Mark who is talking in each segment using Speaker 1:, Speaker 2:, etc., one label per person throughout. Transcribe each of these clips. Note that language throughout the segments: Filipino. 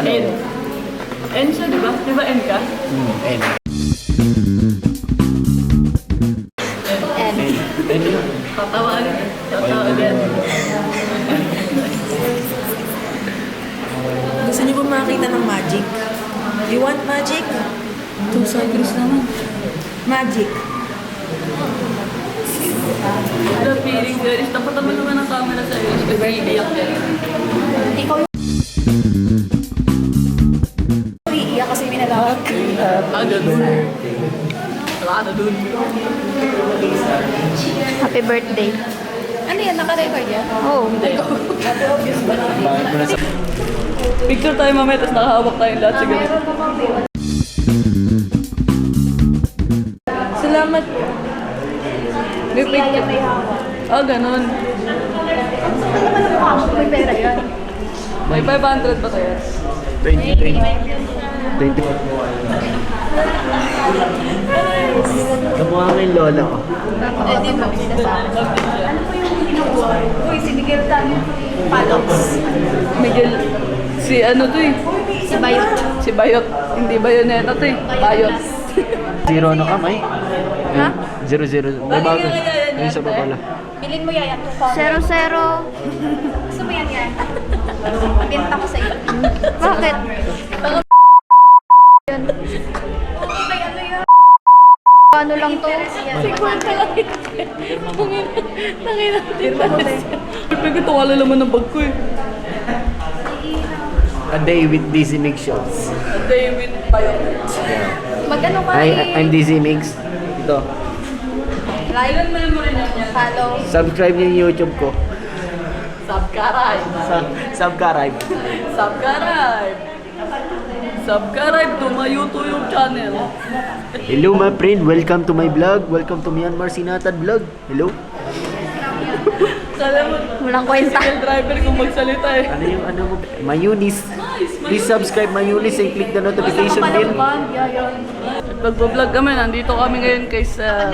Speaker 1: N. N siya, di ba? Di ba N ka?
Speaker 2: N.
Speaker 3: N.
Speaker 1: Tatawa agad. Tatawa agad.
Speaker 4: Gusto niyo ba makita ng magic? You want magic?
Speaker 1: Two cycles naman.
Speaker 4: Magic.
Speaker 1: The feeling there is, dapat naman ang camera sa iyo. Kasi iiyak yan.
Speaker 3: Ikaw yung iiyak kasi minalawag.
Speaker 1: Ganun. Wala ka na dun.
Speaker 3: Happy birthday. Ano yan? Naka-record yan? Oo.
Speaker 1: Picture tayo mamaya, tapos nakahawak tayong lahat siguro. Salamat. May picture. Ganun.
Speaker 3: Ano naman ang mukha mo? May pera yan.
Speaker 1: May 500 ba sa'yo?
Speaker 2: 20. Kamukha ko yung lola ko.
Speaker 3: Hindi mo sinasabi. Ano po yung kinukuha? Uy, si Miguel Tan. Palox.
Speaker 1: Miguel. Si ano to eh?
Speaker 3: Si Bayot.
Speaker 1: Si Bayot. Hindi Bayoneta to eh. Bayot.
Speaker 2: Zero na kamay.
Speaker 3: Ha?
Speaker 2: 0-0. May bago. Yung sa babala.
Speaker 3: Bilin mo yan. 0-0. Gusto mo yan yan? Pabinta ko sa iyo. Bakit? Yan. May ano yan? Ano lang to?
Speaker 1: 50 lang ito. Tangin natin. Perfect itong alalaman ng bag ko eh.
Speaker 2: A day with Dizzy Mix Shows.
Speaker 1: David Bayot.
Speaker 3: Mag-ano ka
Speaker 2: Hi, I'm Dizzy Mix. Ito.
Speaker 1: Ilan mo mo rin yan?
Speaker 3: Follow.
Speaker 2: Subscribe niyo yung YouTube ko.
Speaker 1: Subscribe.
Speaker 2: Subscribe.
Speaker 1: Subscribe. Subscribe to my YouTube channel.
Speaker 2: Hello my friend, welcome to my vlog. Welcome to Myanmar Sinatad Vlog. Hello.
Speaker 1: Kala mo,
Speaker 3: Walang kwenta.
Speaker 1: tricycle driver kung magsalita eh.
Speaker 2: Ano yung ano mo? Mayunis. Please subscribe Mayunis and click the notification bell.
Speaker 1: Pag-vlog kami, nandito kami ngayon kay sa...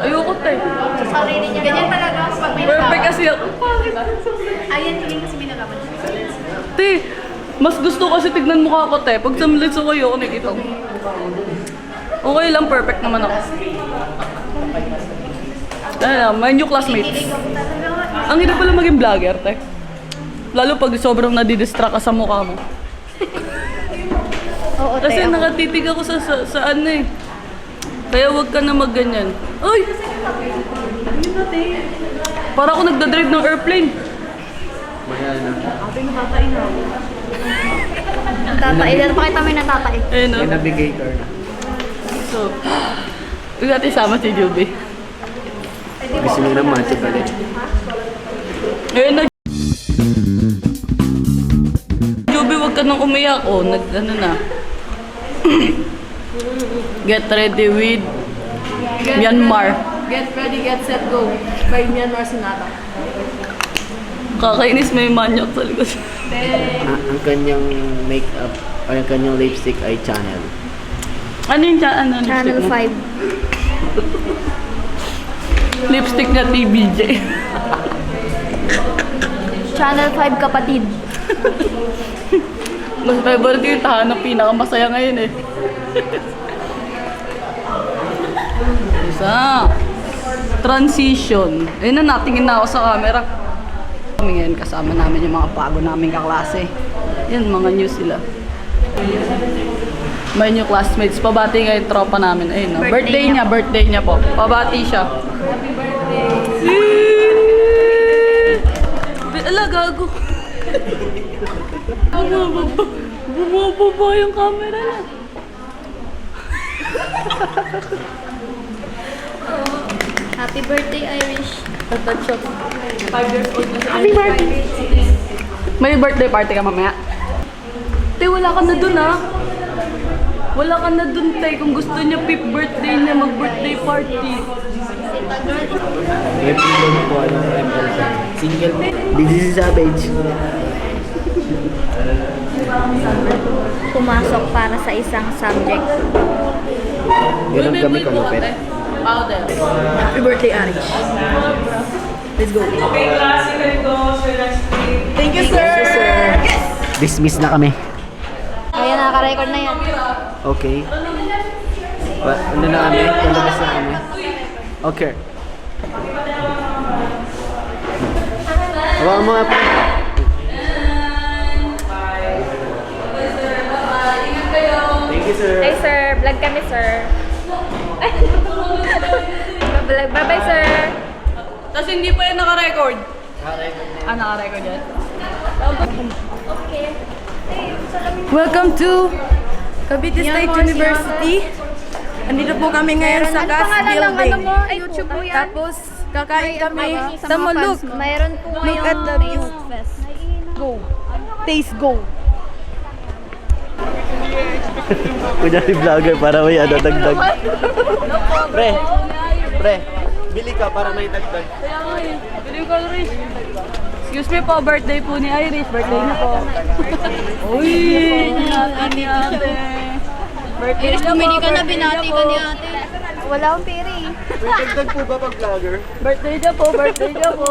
Speaker 1: Ayoko tayo.
Speaker 3: Sa sarili niya. Ganyan talaga pag may
Speaker 1: Perfect kasi ako.
Speaker 3: Ayan, hindi kasi minalaban.
Speaker 1: Te, mas gusto kasi tignan mukha ko te. Pag samlit sa kayo, ako nakikita ko. Okay lang, perfect naman ako. Ano, my new classmates. Ang hirap pala maging vlogger, te. Lalo pag sobrang nadidistract ka sa mukha mo.
Speaker 3: Oo,
Speaker 1: Kasi nakatitig ako sa ano eh. Kaya wag ka na magganyan. Ay! Para ako nagdadrive ng airplane.
Speaker 3: Tatai. Dahil pakita mo yung natatai.
Speaker 1: Ayun o.
Speaker 2: May navigator na.
Speaker 1: So, huwag natin isama si Juby.
Speaker 2: Gusto nyo ng matcha ulit.
Speaker 1: Ayun na. Juby, huwag ka nang umiyak. O, ano na. Get ready with Myanmar.
Speaker 4: Get ready, get set, go. By Myanmar Sinata.
Speaker 1: Kakainis, may manyak sa likod.
Speaker 2: Ang kanyang makeup or ang kanyang lipstick ay Channel.
Speaker 1: Ano yung ano,
Speaker 3: Channel
Speaker 1: lipstick
Speaker 3: 5.
Speaker 1: mo? Lipstick na TBJ.
Speaker 3: Channel 5 kapatid.
Speaker 1: Mas favorite yung tahan na pinakamasaya ngayon eh. Isa. Transition. Ayun na, natingin na ako sa camera. Kami ngayon kasama namin yung mga bago naming kaklase. Yan, mga new sila. May new classmates. Pabati nga yung tropa namin. Ayun, no? Birthday niya po. Pabati siya. Happy birthday! Ala, gago. Bumababa yung camera na.
Speaker 3: Happy birthday, Irish.
Speaker 1: Touch up. 5 years old na siya.
Speaker 3: Happy birthday.
Speaker 1: May birthday party ka mamaya? Te, wala ka na dun ah. Wala ka na dun, te. Kung gusto niya 5th birthday niya, mag-birthday party.
Speaker 2: Every day po ano single. This is Savage.
Speaker 3: Pumasok para sa isang subject.
Speaker 2: Ganun kami kalupit.
Speaker 1: Powder.
Speaker 4: Happy birthday, Irish. Let's go.
Speaker 1: Okay, class.
Speaker 4: Thank you, sir.
Speaker 2: Dismiss na kami.
Speaker 3: Ayan, nakaka-record na yan.
Speaker 2: Okay. Ano na kami? Palabas na kami. Okay. Hawakan mo nga po. Thank you, sir.
Speaker 3: Hey sir, vlog kami sir. Bye-bye sir.
Speaker 1: Tapos hindi pa yan naka-record. Naka-record yan?
Speaker 4: Welcome to Cavite State University. Andito po kami ngayon sa
Speaker 3: Ano
Speaker 4: CAS
Speaker 3: pangalan ng
Speaker 4: building.
Speaker 3: ano mo? Ay, YouTube mo yan.
Speaker 4: Tapos kakain kami.
Speaker 3: Sa
Speaker 4: Tamo,
Speaker 3: mga
Speaker 4: look.
Speaker 3: fans, mayroon po
Speaker 4: Look at the view.
Speaker 3: Taste Fest.
Speaker 4: Go. Taste go.
Speaker 2: Kunyari vlogger para may ano, dagdag. Pre, bili ka para may dagdag.
Speaker 1: Kaya nga eh. Piling ko, Irish. Excuse me po, birthday po ni Irish. Birthday niya po. Uy! Binati ni ate. Birthday
Speaker 3: Iris,
Speaker 1: niya po,
Speaker 3: bumili ka na,
Speaker 1: birthday
Speaker 3: binati
Speaker 1: niya
Speaker 3: ka
Speaker 1: po.
Speaker 3: ni ate. Wala akong pera eh.
Speaker 2: May dagdag po ba pag vlogger?
Speaker 1: Birthday niya po, birthday niya po.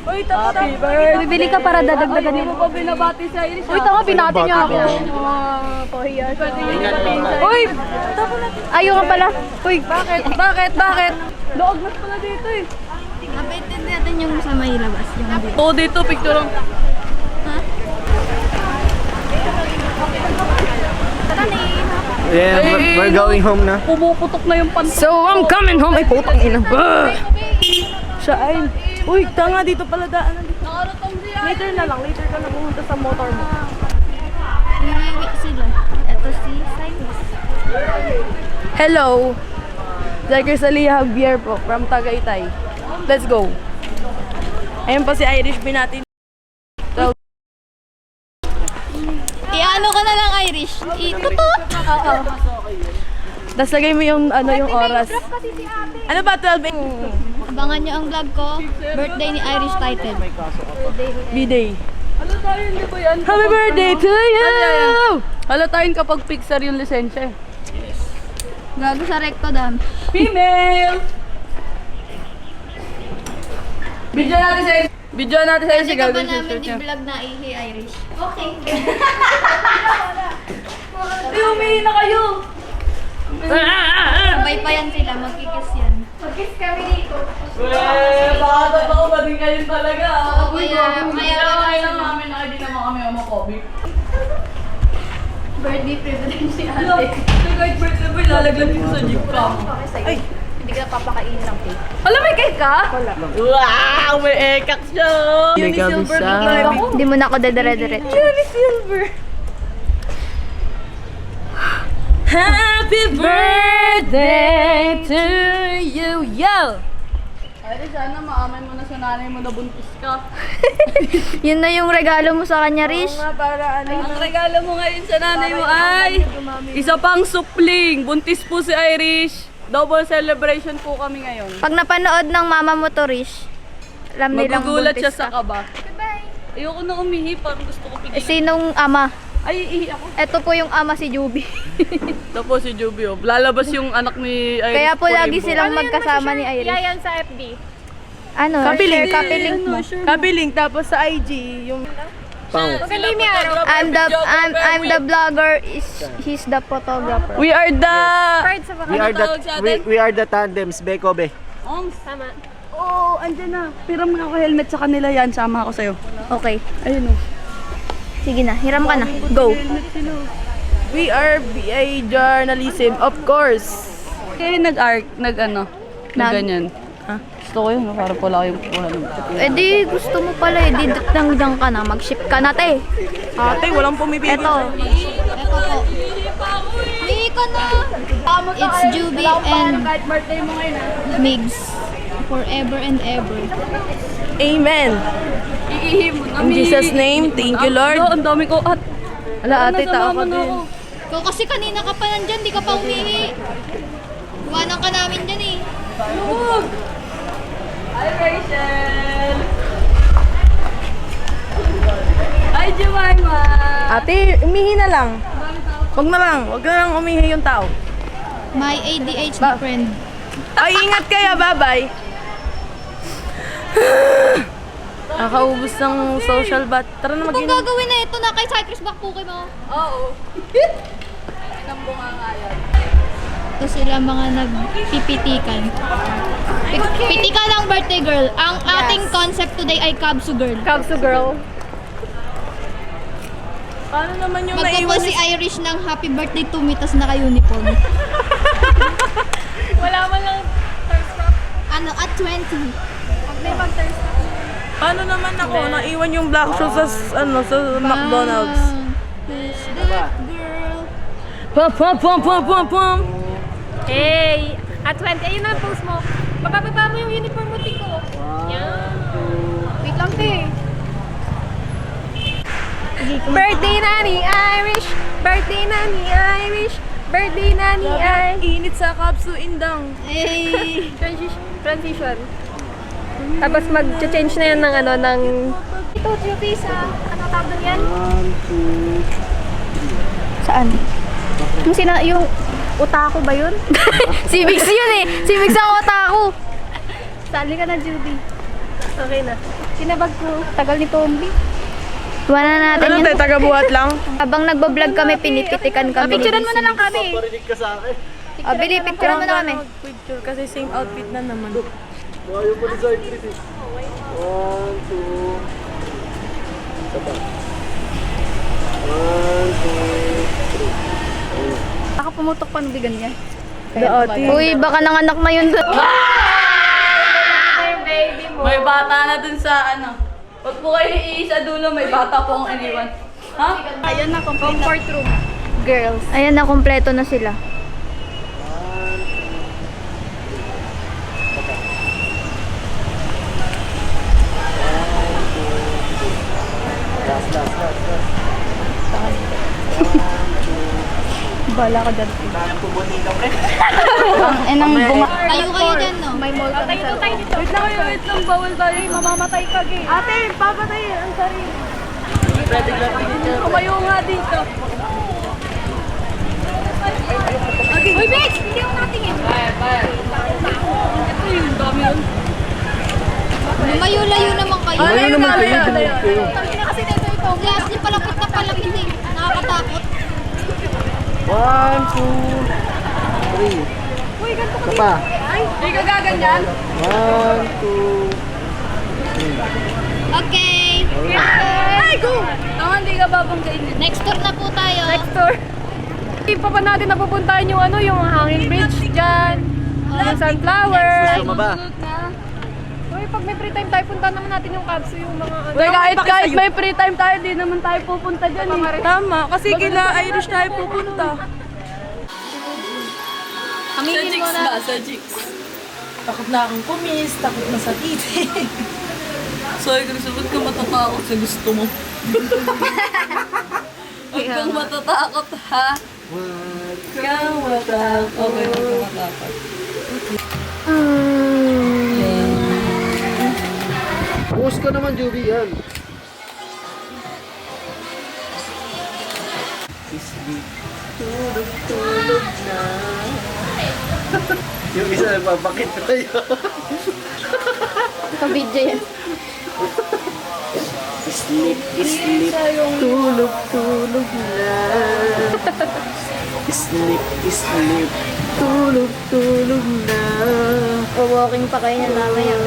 Speaker 1: Uy, happy birthday!
Speaker 3: Bibili ka para dadagdagan
Speaker 1: Hindi mo pa binabati si Irish.
Speaker 3: Uy, tama, binati niya ako.
Speaker 1: Pahiya siya. Uy!
Speaker 3: Ayaw nga pala. Uy,
Speaker 1: Bakit? Doognas pala dito eh.
Speaker 3: napaitin natin yung sa may labas. Yung dito.
Speaker 1: Oo, dito, picture lang.
Speaker 2: Yeah, we're going home na.
Speaker 1: Pumuputok na yung panty.
Speaker 4: So, I'm coming home. Ay, putang ina. Siya ay. Uy, tanga dito pala daanan.
Speaker 1: Nakarotong siya.
Speaker 4: Later na lang. Later ka na pumunta sa motor mo.
Speaker 3: Iiwi sila. Ito si Cyrus.
Speaker 4: Hello. Jagger Salia Javier po from Tagaytay. Let's go. Ayun pa si Irish binati.
Speaker 3: Iano ka na lang, Irish. Tutut! Oo.
Speaker 4: Tapos lagay mo yung ano yung oras.
Speaker 3: Drop kasi si ate.
Speaker 4: Ano ba 12
Speaker 3: Abangan nyo ang vlog ko. Birthday ni Irish title.
Speaker 4: B-Day.
Speaker 1: Ano tayo, hindi ba yan?
Speaker 4: Happy birthday to you!
Speaker 1: Hala tayo kapag Pixar yung lisensya.
Speaker 3: Gago sa recto dam.
Speaker 1: Female! Video natin sa
Speaker 3: Kasi ka ba
Speaker 1: gagawin
Speaker 3: namin
Speaker 1: niya.
Speaker 3: i-vlog na ihi Irish? Okay.
Speaker 1: Ay, umihi na kayo!
Speaker 3: Sabay pa yan sila. Magkikis yan. Magkis kami dito.
Speaker 1: Baka totoo ba din kayo talaga?
Speaker 3: Kaya
Speaker 1: Kaya lang namin na hindi naman kami homophobic.
Speaker 3: birthday privilege si
Speaker 1: Hello,
Speaker 3: ate.
Speaker 1: kahit birthday boy, lalaglag dito sa jeep ka.
Speaker 3: Ay! Hindi ka papakainin ng cake.
Speaker 1: Alam, may cake ka? Wala. Wow, may ekak siya!
Speaker 2: May kabisa.
Speaker 3: Hindi mo na ako dedire-diretso.
Speaker 1: Happy birthday to you, yo! Ay, sana maamin mo na sa nanay mo na buntis ka.
Speaker 3: Yun na yung regalo mo sa kanya, Rish.
Speaker 1: Ang regalo mo ngayon sa nanay mo ay isa pang supling. Buntis po si Irish. Double celebration po kami ngayon.
Speaker 3: Pag napanood ng mama mo to, Rish, alam nilang
Speaker 1: Magugulat
Speaker 3: buntis
Speaker 1: siya sa
Speaker 3: ka.
Speaker 1: kaba. Ayoko na umihi, parang gusto ko
Speaker 3: Eh,
Speaker 1: pigilan.
Speaker 3: sinong ama?
Speaker 1: Ay, ihi ako.
Speaker 3: Ito po yung ama si Juby.
Speaker 1: Ito po si Jubio. Lalabas yung anak ni Irish.
Speaker 3: Kaya po lagi
Speaker 1: Pulimbo.
Speaker 3: silang magkasama ni Irish.
Speaker 5: Yan sa FB.
Speaker 3: Ano?
Speaker 4: Kabiling.
Speaker 3: Kapilink mo.
Speaker 4: Kabiling tapos sa IG yung
Speaker 2: Pang.
Speaker 3: I'm the vlogger, he's the photographer.
Speaker 1: We are the...
Speaker 2: We are the we are the tandems, Bekobe.
Speaker 5: Tama.
Speaker 1: Oo, andyan na. Piram na ako helmet sa kanila yan. Sama ako sa'yo.
Speaker 3: Okay.
Speaker 1: Ayun o.
Speaker 3: Sige na, hiram ka na. Go.
Speaker 4: We are BA journalism, of course.
Speaker 1: Kaya nag ganyan. Ha? Gusto ko yun, para pala kayong kukuha ng
Speaker 3: Eh di, gusto mo pala eh. Di dang ka na. Mag-ship ka na, te.
Speaker 4: Ate, walang pumipigil.
Speaker 3: Eto. Eto po. Hindi ka na. It's Juby and Migs. Forever and ever.
Speaker 4: Amen.
Speaker 1: Iihi mo na.
Speaker 4: In Jesus' name, thank you, Lord.
Speaker 1: Ang dami ko at...
Speaker 4: Ala, ate, tao ka din.
Speaker 3: Ikaw kasi kanina ka pa nandyan, di ka pa umihi. Iwanan ka namin dyan eh.
Speaker 1: Lug! Hi, Rachel! Hi, Jemima!
Speaker 4: Ate, umihi na lang. Wag na lang umihi yung tao.
Speaker 3: My ADHD friend.
Speaker 4: Ay, ingat kayo, bye-bye. Nakaubos ng social bat. Tara na
Speaker 3: Kung gagawin na ito na kay Cypress back po kayo mo.
Speaker 1: Oo. Nambunga nga yan.
Speaker 3: Ito sila mga nagpipitikan. Pitikan ng birthday girl. Ang ating concept today ay Kabsu girl.
Speaker 4: Kabsu girl. Paano naman yung naiwan
Speaker 3: Magpapos si Irish ng happy birthday to me, tas naka-uniform.
Speaker 4: Wala man lang.
Speaker 3: Ano, at 20. Pag may mag-thirst
Speaker 4: Paano naman ako? Naiwan yung black shoes sa, sa McDonald's.
Speaker 3: Who's that girl?
Speaker 4: Pum, pum, pum, pum, pum, pum.
Speaker 5: Hey! At 20, ayun na ang post mo. Bababa mo yung uniform mo, Tiko.
Speaker 3: Wait lang, te.
Speaker 5: Birthday na ni Irish! Birthday na ni Irish! Birthday na ni Irish!
Speaker 4: Init sa Kabsu Indang.
Speaker 3: Hey!
Speaker 5: Transition. Tapos mag-change na yan ng ano, ng...
Speaker 3: Ito, Jupi, sa ano tawag doon yan?
Speaker 2: 1, 2,
Speaker 3: Saan? Yung otaku ba yun?
Speaker 5: Si Mix yun eh! Si Mix ang otaku!
Speaker 3: Sali ka na, Juby.
Speaker 5: Okay na.
Speaker 3: Sinabag ko. Tagal ni Tombi. Iwanan na natin
Speaker 4: Ano
Speaker 3: yun.
Speaker 4: tayo, taga-buhat lang?
Speaker 3: Habang nagbablog kami, pinipitikan kami. Picturean mo na lang kami.
Speaker 2: Parinig ka sa akin.
Speaker 3: Bili, picturean mo na kami.
Speaker 4: Picture kasi same outfit na naman.
Speaker 2: Ayaw mo ni Cypress eh. 1, 2. Isa pa. 1, 2, 3.
Speaker 3: Baka pumutok pa ng bigan niya.
Speaker 4: Dati.
Speaker 3: Uy, baka nanganak na yun doon.
Speaker 1: May bata na dun sa ano. Huwag po kayo iisa dulo, may bata po akong iniwan. Ha? Ayan na, comfort room.
Speaker 3: Girls. Ayan na, kompleto na sila. Bala ka dyan. Enang bunga. Tayo kayo dyan, no? May mall kami sa loob.
Speaker 1: Wait lang, bawal tayo. Mamamatay ka, gay.
Speaker 5: Ate, papatay ang sarili.
Speaker 1: Kumayo nga dito.
Speaker 3: Uy, bitch! Hindi ako natingin.
Speaker 1: Ito yung dami yun.
Speaker 3: Lumayo-layo naman kayo.
Speaker 2: Ayaw naman kayo.
Speaker 3: Tangina kasi nito ito. Glass niya palapit na palapit eh. Nakakatakot.
Speaker 2: 1, 2, 3.
Speaker 3: Uy, ganito
Speaker 2: Isa pa.
Speaker 1: Hindi ka gaganyan.
Speaker 2: 1, 2.
Speaker 3: Okay.
Speaker 1: Ay, go! Tama, hindi ka babanggain.
Speaker 3: Next tour na po tayo.
Speaker 5: Next door. Hindi pa natin napupuntahan yung ano, yung hanging bridge dyan. Yung sunflower.
Speaker 2: Gusto mo ba?
Speaker 5: Uy, pag may free time tayo, punta naman natin yung Kabsu, yung mga ano.
Speaker 1: Kahit may free time tayo, di naman tayo pupunta dyan.
Speaker 4: Tama, kasi kila Irish tayo pupunta.
Speaker 1: Sa Jigs ba? Sa Jigs.
Speaker 4: Takot na akong kumis, takot na sa titi.
Speaker 1: Sorry, Chris, ba't ka matatakot sa gusto mo? Huwag kang matatakot, ha? Huwag kang matatakot. Okay, huwag kang matatakot.
Speaker 2: Push ka naman, Juby. Yan. Tulog na. Yung isa nagpapakit na kayo.
Speaker 3: Ka-video yan.
Speaker 2: Sleep, sleep. Tulog, tulog na. Sleep, sleep. Tulog, tulog na.
Speaker 3: O walking pa kayo na mamaya.